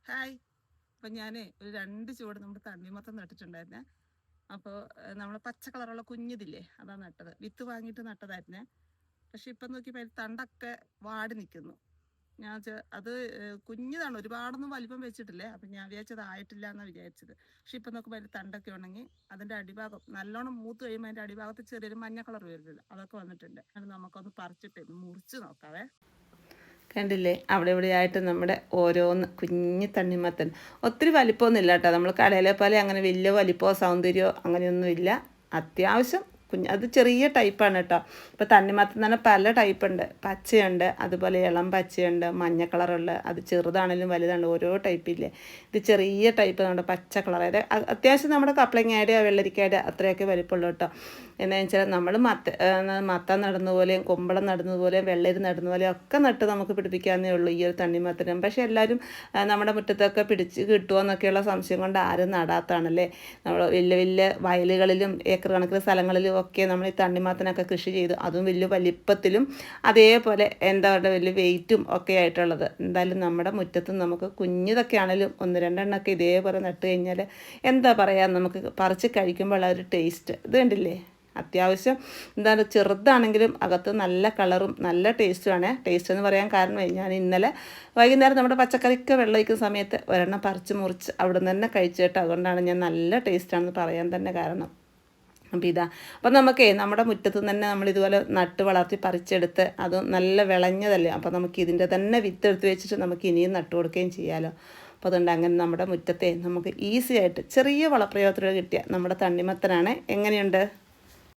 Hi. അപ്പം ഞാൻ ഒരു 2 ചുവട് നമ്മുടെ തണ്ണിമത്തൻ നട്ടിട്ടുണ്ടായിരുന്നേ. അപ്പോൾ നമ്മൾ പച്ച കളറുള്ള കുഞ്ഞിതില്ലേ, അതാണ് നട്ടത്. വിത്ത് വാങ്ങിയിട്ട് നട്ടതായിരുന്നേ. പക്ഷെ ഇപ്പം നോക്കിയപ്പോൾ അതിൽ തണ്ടൊക്കെ വാടി നിൽക്കുന്നു. അത് കുഞ്ഞിതാണ്, ഒരുപാടൊന്നും വലിപ്പം വെച്ചിട്ടില്ലേ. അപ്പം ഞാൻ വിചാരിച്ചത് ആയിട്ടില്ല എന്നാണ് വിചാരിച്ചത്. പക്ഷെ ഇപ്പം നോക്കുമ്പോൾ അതിൽ തണ്ടൊക്കെ ഉണങ്ങി അതിൻ്റെ അടിഭാഗം നല്ലോണം മൂത്ത് കഴിയുമ്പോൾ അതിൻ്റെ അടിഭാഗത്ത് ചെറിയൊരു മഞ്ഞ കളർ വരുന്നില്ല, അതൊക്കെ വന്നിട്ടുണ്ട്. അത് നമുക്കൊന്ന് പറിച്ചിട്ട് മുറിച്ച് നോക്കാവേ. കണ്ടില്ലേ, അവിടെ ഇവിടെയായിട്ട് നമ്മുടെ ഓരോന്ന് കുഞ്ഞി തണ്ണിമത്തൻ. ഒത്തിരി വലിപ്പമൊന്നുമില്ല കേട്ടോ, നമ്മൾ കടയിലെ പോലെ അങ്ങനെ വലിയ വലിപ്പമോ സൗന്ദര്യമോ അങ്ങനെയൊന്നും ഇല്ല. അത്യാവശ്യം അത് ചെറിയ ടൈപ്പാണ് കേട്ടോ. ഇപ്പോൾ തണ്ണിമത്തൻ തന്നെ പല ടൈപ്പുണ്ട്. പച്ചയുണ്ട്, അതുപോലെ ഇളം പച്ചയുണ്ട്, മഞ്ഞ കളറുള്ള, അത് ചെറുതാണെങ്കിലും വലുതാണ്, ഓരോ ടൈപ്പില്ലേ. ഇത് ചെറിയ ടൈപ്പ് നമ്മുടെ പച്ച കളർ, അതായത് അത്യാവശ്യം നമ്മുടെ കപ്ലങ്ങയുടെ വെള്ളരിക്കയുടെ അത്രയൊക്കെ വലിപ്പമുള്ളൂ കേട്ടോ. എന്താണെന്ന് വെച്ചാൽ നമ്മൾ മത്ത നടുന്നതുപോലെയും കുമ്പളം നടുന്നതുപോലെയും വെള്ളരി നടുന്നതുപോലെയും ഒക്കെ നട്ട് നമുക്ക് പിടിപ്പിക്കാവുന്നേ ഉള്ളൂ ഈ ഒരു തണ്ണിമത്തനും. പക്ഷേ എല്ലാവരും നമ്മുടെ മുറ്റത്തൊക്കെ പിടിച്ച് കിട്ടുമോ എന്നൊക്കെയുള്ള സംശയം കൊണ്ട് ആരും നടാത്താണല്ലേ. നമ്മൾ വലിയ വലിയ വയലുകളിലും ഏക്കർ കണക്കിന് സ്ഥലങ്ങളിലും ഒക്കെ നമ്മൾ ഈ തണ്ണിമത്തനൊക്കെ കൃഷി ചെയ്തു, അതും വലിയ വലിപ്പത്തിലും അതേപോലെ എന്താ പറയുക വലിയ വെയിറ്റും ഒക്കെ ആയിട്ടുള്ളത്. എന്തായാലും നമ്മുടെ മുറ്റത്തും നമുക്ക് കുഞ്ഞിതൊക്കെ ആണെങ്കിലും 1-2 ഇതേപോലെ നട്ട് കഴിഞ്ഞാൽ എന്താ പറയുക, നമുക്ക് പറിച്ച് കഴിക്കുമ്പോൾ ആ ഒരു ടേസ്റ്റ് ഇത് കണ്ടില്ലേ. അത്യാവശ്യം എന്താണ്, ചെറുതാണെങ്കിലും അകത്ത് നല്ല കളറും നല്ല ടേസ്റ്റുമാണ്. ടേസ്റ്റ് എന്ന് പറയാൻ കാരണമായി, ഞാൻ ഇന്നലെ വൈകുന്നേരം നമ്മുടെ പച്ചക്കറിക്ക് വെള്ളം ഒഴിക്കുന്ന സമയത്ത് ഒരെണ്ണം പറിച്ച് മുറിച്ച് അവിടെ നിന്ന് തന്നെ കഴിച്ചു കേട്ടോ. അതുകൊണ്ടാണ് ഞാൻ നല്ല ടേസ്റ്റാണെന്ന് പറയാൻ തന്നെ കാരണം. അപ്പോൾ അപ്പോൾ നമുക്കേ നമ്മുടെ മുറ്റത്ത് തന്നെ നമ്മൾ ഇതുപോലെ നട്ട് വളർത്തി പറിച്ചെടുത്ത് അത് നല്ല വിളഞ്ഞതല്ലേ, അപ്പോൾ നമുക്ക് ഇതിൻ്റെ തന്നെ വിത്ത് എടുത്ത് വെച്ചിട്ട് നമുക്ക് ഇനിയും നട്ടു കൊടുക്കുകയും ചെയ്യാമല്ലോ. അപ്പോൾ അതുകൊണ്ട് അങ്ങനെ നമ്മുടെ മുറ്റത്തെ നമുക്ക് ഈസി ആയിട്ട് ചെറിയ വളപ്രയോഗത്തിലൂടെ കിട്ടിയ നമ്മുടെ തണ്ണിമത്തനാണ്. എങ്ങനെയുണ്ട്?